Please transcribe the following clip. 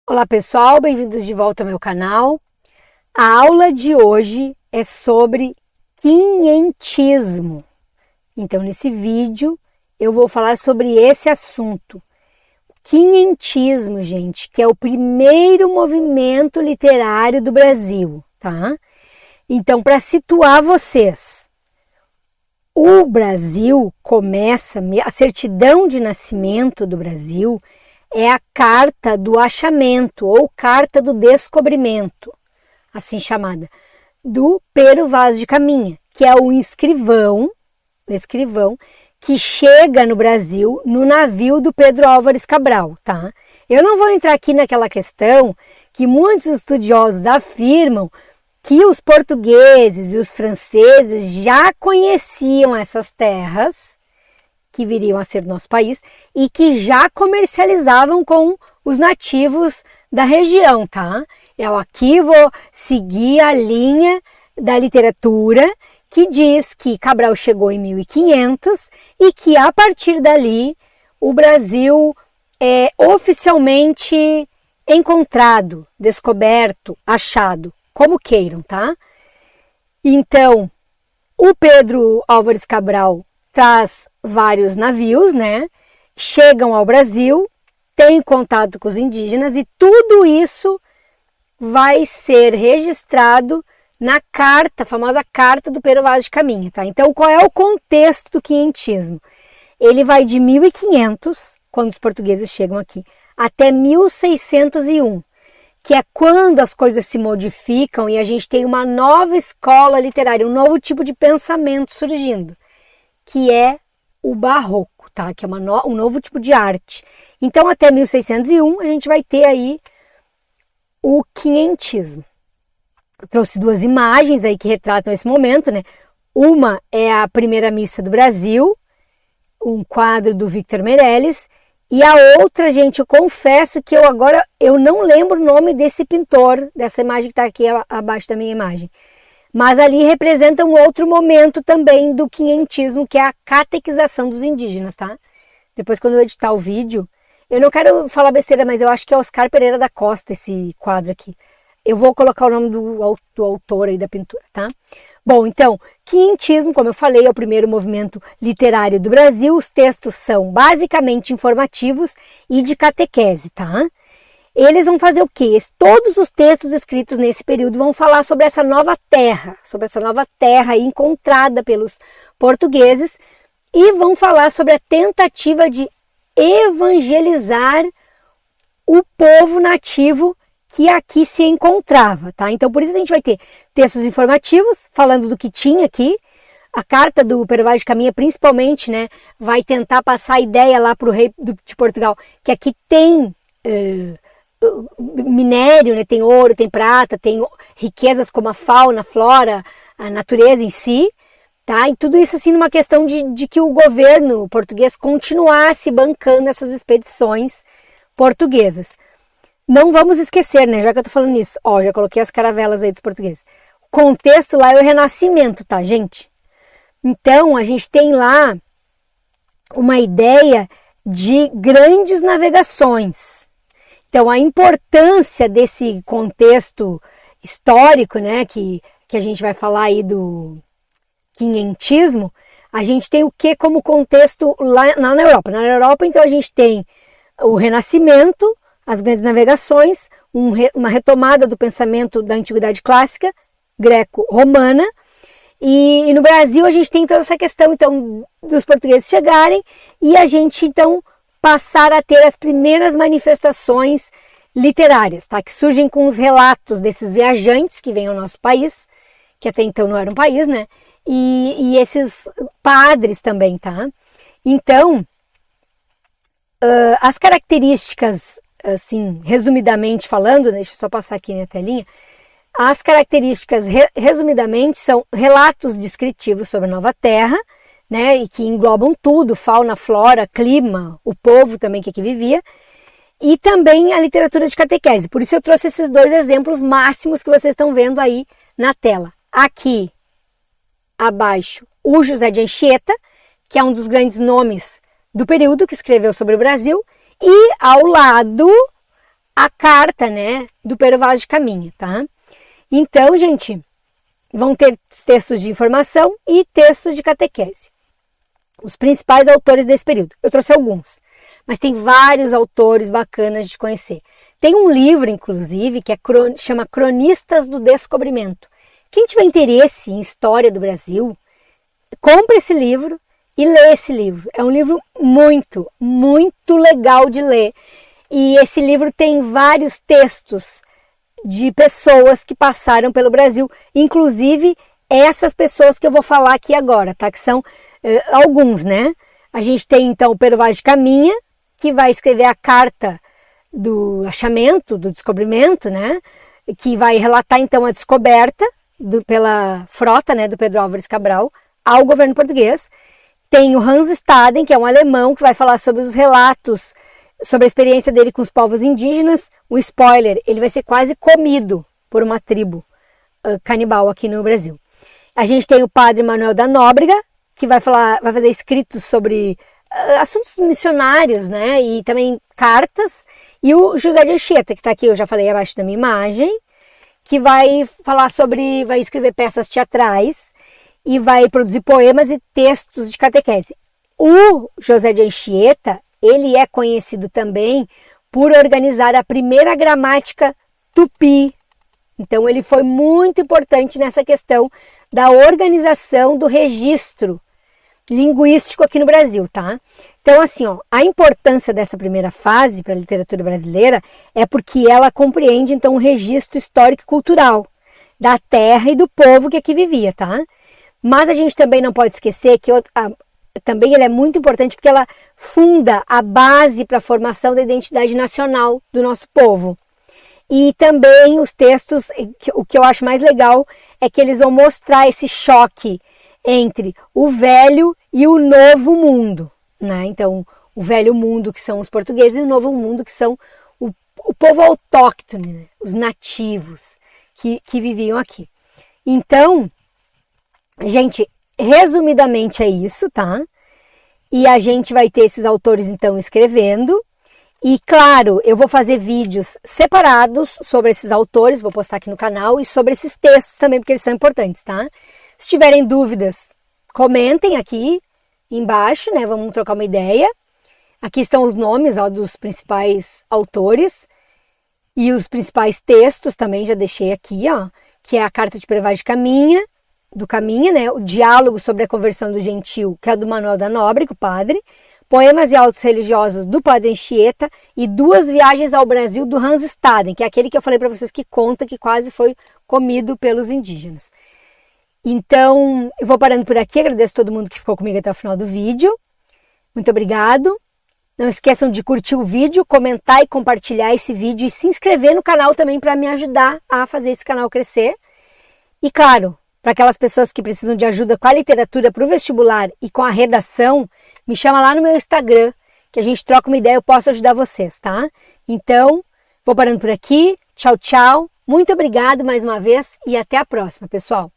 Olá pessoal, bem-vindos de volta ao meu canal. A aula de hoje é sobre quinhentismo. Então nesse vídeo eu vou falar sobre esse assunto. Quinhentismo, gente, que é o primeiro movimento literário do Brasil, tá? Então, para situar vocês, o Brasil começa, a certidão de nascimento do Brasil é a Carta do Achamento ou Carta do Descobrimento, assim chamada, do Pero Vaz de Caminha, que é o escrivão que chega no Brasil no navio do Pedro Álvares Cabral, tá? Eu não vou entrar aqui naquela questão que muitos estudiosos afirmam que os portugueses e os franceses já conheciam essas terras que viriam a ser nosso país e que já comercializavam com os nativos da região, tá? Eu aqui vou seguir a linha da literatura que diz que Cabral chegou em 1500 e que a partir dali o Brasil é oficialmente encontrado, descoberto, achado, como queiram, tá? Então, o Pedro Álvares Cabral traz vários navios, né? Chegam ao Brasil, têm contato com os indígenas e tudo isso vai ser registrado na carta, a famosa Carta do Pero Vaz de Caminha, tá? Então, qual é o contexto do quinhentismo? Ele vai de 1500, quando os portugueses chegam aqui, até 1601, que é quando as coisas se modificam e a gente tem uma nova escola literária, um novo tipo de pensamento surgindo, que é o barroco, tá? Que é um novo tipo de arte. Então, até 1601, a gente vai ter aí o quinhentismo. Eu trouxe duas imagens aí que retratam esse momento, né? Uma é a primeira missa do Brasil, um quadro do Victor Meirelles, e a outra, gente, eu confesso que eu não lembro o nome desse pintor, dessa imagem que está aqui abaixo da minha imagem. Mas ali representa um outro momento também do quinhentismo, que é a catequização dos indígenas, tá? Depois, quando eu editar o vídeo, eu não quero falar besteira, mas eu acho que é Oscar Pereira da Costa esse quadro aqui. Eu vou colocar o nome do autor aí da pintura, tá? Bom, então, quinhentismo, como eu falei, é o primeiro movimento literário do Brasil. Os textos são basicamente informativos e de catequese, tá? Eles vão fazer o quê? Todos os textos escritos nesse período vão falar sobre essa nova terra encontrada pelos portugueses e vão falar sobre a tentativa de evangelizar o povo nativo que aqui se encontrava, tá? Então, por isso a gente vai ter textos informativos falando do que tinha aqui. A carta do Pero Vaz de Caminha, principalmente, né, vai tentar passar a ideia lá para o rei de Portugal que aqui tem minério, né? Tem ouro, tem prata, tem riquezas como a fauna, a flora, a natureza em si, tá? E tudo isso assim numa questão de que o governo português continuasse bancando essas expedições portuguesas. Não vamos esquecer, né? Já que eu tô falando nisso, ó, já coloquei as caravelas aí dos portugueses. O contexto lá é o Renascimento, tá, gente? Então, a gente tem lá uma ideia de grandes navegações. Então, a importância desse contexto histórico, né, que a gente vai falar aí do quinhentismo, a gente tem o que como contexto lá na Europa? Na Europa, então, a gente tem o Renascimento, as grandes navegações, uma retomada do pensamento da Antiguidade Clássica, greco-romana, e no Brasil a gente tem toda essa questão, então, dos portugueses chegarem e a gente, então, passar a ter as primeiras manifestações literárias, tá? Que surgem com os relatos desses viajantes que vêm ao nosso país, que até então não era um país, né? E esses padres também, tá? Então, as características, assim, resumidamente falando, deixa eu só passar aqui minha telinha, as características, resumidamente, são relatos descritivos sobre a nova terra, né, e que englobam tudo, fauna, flora, clima, o povo também que aqui vivia, e também a literatura de catequese. Por isso eu trouxe esses dois exemplos máximos que vocês estão vendo aí na tela. Aqui, abaixo, o José de Anchieta, que é um dos grandes nomes do período que escreveu sobre o Brasil, e ao lado a carta, né, do Pero Vaz de Caminha, tá? Então, gente, vão ter textos de informação e textos de catequese. Os principais autores desse período. Eu trouxe alguns, mas tem vários autores bacanas de conhecer. Tem um livro, inclusive, que chama Cronistas do Descobrimento. Quem tiver interesse em história do Brasil, compre esse livro e lê esse livro. É um livro muito, muito legal de ler. E esse livro tem vários textos de pessoas que passaram pelo Brasil, inclusive essas pessoas que eu vou falar aqui agora, tá? Que são alguns, né? A gente tem então o Pero Vaz de Caminha, que vai escrever a carta do achamento, do descobrimento, né? Que vai relatar então a descoberta pela frota, né, do Pedro Álvares Cabral ao governo português. Tem o Hans Staden, que é um alemão, que vai falar sobre os relatos, sobre a experiência dele com os povos indígenas. Um spoiler, ele vai ser quase comido por uma tribo canibal aqui no Brasil. A gente tem o padre Manuel da Nóbrega, que vai fazer escritos sobre assuntos missionários, né, e também cartas. E o José de Anchieta, que está aqui, eu já falei abaixo da minha imagem, que vai escrever peças teatrais e vai produzir poemas e textos de catequese. O José de Anchieta, ele é conhecido também por organizar a primeira gramática tupi. Então ele foi muito importante nessa questão da organização do registro linguístico aqui no Brasil, tá? Então, assim, ó, a importância dessa primeira fase para a literatura brasileira é porque ela compreende, então, um registro histórico e cultural da terra e do povo que aqui vivia, tá? Mas a gente também não pode esquecer que também ela é muito importante porque ela funda a base para a formação da identidade nacional do nosso povo. E também os textos, o que eu acho mais legal é que eles vão mostrar esse choque entre o velho e o novo mundo, né? Então, o velho mundo, que são os portugueses, e o novo mundo, que são o povo autóctone, né? Os nativos que viviam aqui. Então, gente, resumidamente é isso, tá? E a gente vai ter esses autores, então, escrevendo. E, claro, eu vou fazer vídeos separados sobre esses autores, vou postar aqui no canal, e sobre esses textos também, porque eles são importantes, tá? Se tiverem dúvidas, comentem aqui embaixo, né? Vamos trocar uma ideia. Aqui estão os nomes, ó, dos principais autores e os principais textos também já deixei aqui, ó, que é a Carta de Pero Vaz de Caminha, né? O Diálogo sobre a Conversão do Gentil, que é do Manuel da Nóbrega, o padre. Poemas e Autos Religiosos, do Padre Anchieta, e Duas Viagens ao Brasil, do Hans Staden, que é aquele que eu falei para vocês que conta que quase foi comido pelos indígenas. Então, eu vou parando por aqui, agradeço a todo mundo que ficou comigo até o final do vídeo. Muito obrigado. Não esqueçam de curtir o vídeo, comentar e compartilhar esse vídeo e se inscrever no canal também para me ajudar a fazer esse canal crescer. E claro, para aquelas pessoas que precisam de ajuda com a literatura para o vestibular e com a redação, me chama lá no meu Instagram, que a gente troca uma ideia e eu posso ajudar vocês, tá? Então, vou parando por aqui. Tchau, tchau. Muito obrigado mais uma vez e até a próxima, pessoal.